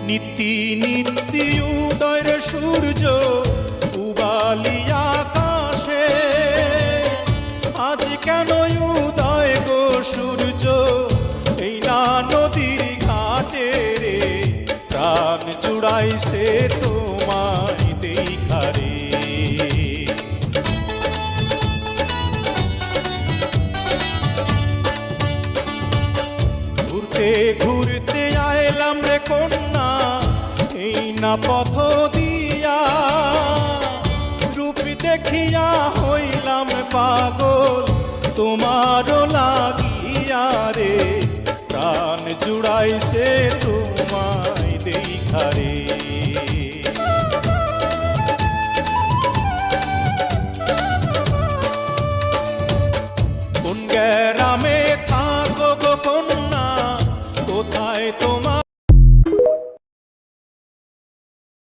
নীতি নীতি উদয়ের সূর্য উবালি আকাশে, আজ কেন উদয় গো সূর্য এই না নদীর ঘাটে রে, প্রাণ জুড়াইছে তোমায় দেখা রে। ঘুরতে ঘুরতে আইলাম রে কন্যা এই না পথ দিয়া, রূপ দেখিয়া হইলাম পাগল তোমারও লাগিয়া রে, প্রাণ জুড়াইছে তোমায় দেখা রে।